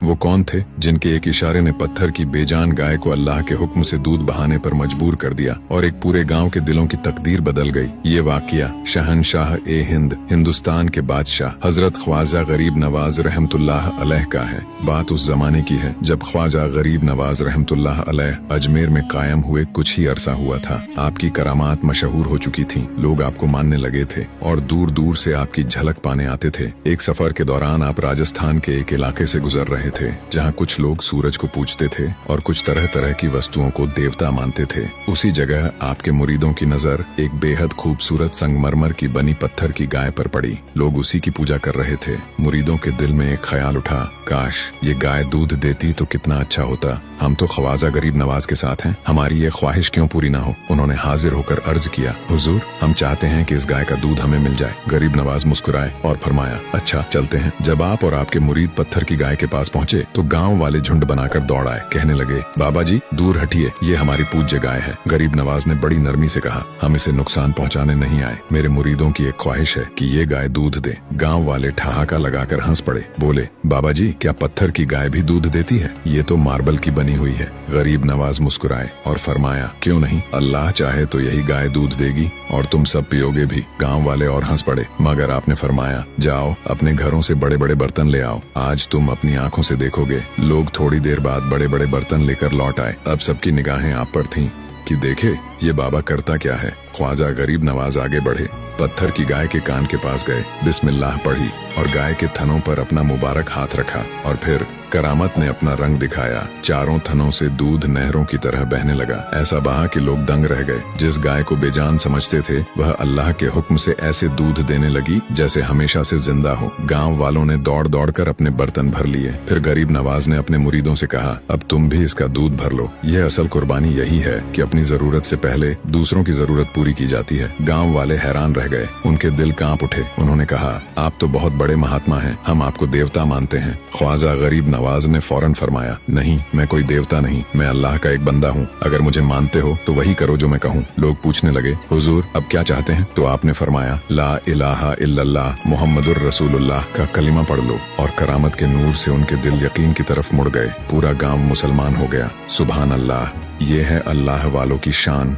वो कौन थे जिनके एक इशारे ने पत्थर की बेजान गाय को अल्लाह के हुक्म से दूध बहाने पर मजबूर कर दिया और एक पूरे गांव के दिलों की तकदीर बदल गई। ये वाकया शहनशाह ए हिंद, हिंदुस्तान के बादशाह हजरत ख्वाजा गरीब नवाज रहमतुल्लाह अलैह का है। बात उस जमाने की है जब ख्वाजा गरीब नवाज रहमतुल्लाह अलैह अजमेर में कायम हुए कुछ ही अरसा हुआ था। आपकी करामात मशहूर हो चुकी थी, लोग आपको मानने लगे थे और दूर दूर से आपकी झलक पाने आते थे। एक सफर के दौरान आप राजस्थान के एक इलाके से गुजर रहे थे जहाँ कुछ लोग सूरज को पूजते थे और कुछ तरह तरह की वस्तुओं को देवता मानते थे। उसी जगह आपके मुरीदों की नजर एक बेहद खूबसूरत संगमरमर की बनी पत्थर की गाय पर पड़ी। लोग उसी की पूजा कर रहे थे। मुरीदों के दिल में एक ख्याल उठा, काश ये गाय दूध देती तो कितना अच्छा होता। हम तो ख्वाजा गरीब नवाज के साथ हैं, हमारी ये ख्वाहिश क्यों पूरी ना हो। उन्होंने हाजिर होकर अर्ज किया, हुजूर हम चाहते हैं कि इस गाय का दूध हमें मिल जाए। गरीब नवाज मुस्कुराए और फरमाया, अच्छा चलते हैं। जब आप और आपके मुरीद पत्थर की गाय के पास पहुँचे तो गाँव वाले झुंड बनाकर दौड़ आए। कहने लगे, बाबा जी दूर हटिए, ये हमारी पूज्य गाय है। गरीब नवाज ने बड़ी नरमी से कहा, हम इसे नुकसान पहुँचाने नहीं आए, मेरे मुरीदों की एक ख्वाहिश है कि ये गाय दूध दे। गाँव वाले ठहाका लगाकर हंस पड़े, बोले, बाबा जी क्या पत्थर की गाय भी दूध देती है? ये तो मार्बल की बनी हुई है। गरीब नवाज मुस्कुराए और फरमाया, क्यों नहीं, अल्लाह चाहे तो यही गाय दूध देगी और तुम सब पियोगे भी। गांव वाले और हंस पड़े, मगर आपने फरमाया, जाओ अपने घरों से बड़े बड़े बर्तन ले आओ, आज तुम अपनी आंखों से देखोगे। लोग थोड़ी देर बाद बड़े बड़े बर्तन लेकर लौट आए। अब सबकी निगाहें आप पर थीं कि देखे ये बाबा करता क्या है। ख्वाजा गरीब नवाज आगे बढ़े, पत्थर की गाय के कान के पास गए, बिस्मिल्लाह पढ़ी और गाय के थनों पर अपना मुबारक हाथ रखा और फिर करामत ने अपना रंग दिखाया। चारों थनों से दूध नहरों की तरह बहने लगा। ऐसा बहा कि लोग दंग रह गए। जिस गाय को बेजान समझते थे वह अल्लाह के हुक्म से ऐसे दूध देने लगी जैसे हमेशा से जिंदा हो। गांव वालों ने दौड़ दौड़ कर अपने बर्तन भर लिए। फिर गरीब नवाज ने अपने मुरीदों से कहा, अब तुम भी इसका दूध भर लो। यह असल कुर्बानी यही है कि अपनी जरूरत से पहले दूसरों की जरूरत पूरी की जाती है। गाँव वाले हैरान रह गए, उनके दिल कांप उठे। उन्होंने कहा, आप तो बहुत बड़े महात्मा हैं, हम आपको देवता मानते हैं। ख्वाजा गरीब नवाज ने फौरन फरमाया, नहीं मैं कोई देवता नहीं, मैं अल्लाह का एक बंदा हूँ। अगर मुझे मानते हो तो वही करो जो मैं कहूँ। लोग पूछने लगे, हुजूर अब क्या चाहते हैं? तो आपने फरमाया, ला इलाहा इल्लल्लाह मुहम्मदुर रसूलुल्लाह का कलिमा पढ़ लो। और करामत के नूर से उनके दिल यकीन की तरफ मुड़ गए। पूरा गांव मुसलमान हो गया। सुभान अल्लाह, ये है अल्लाह वालों की शान।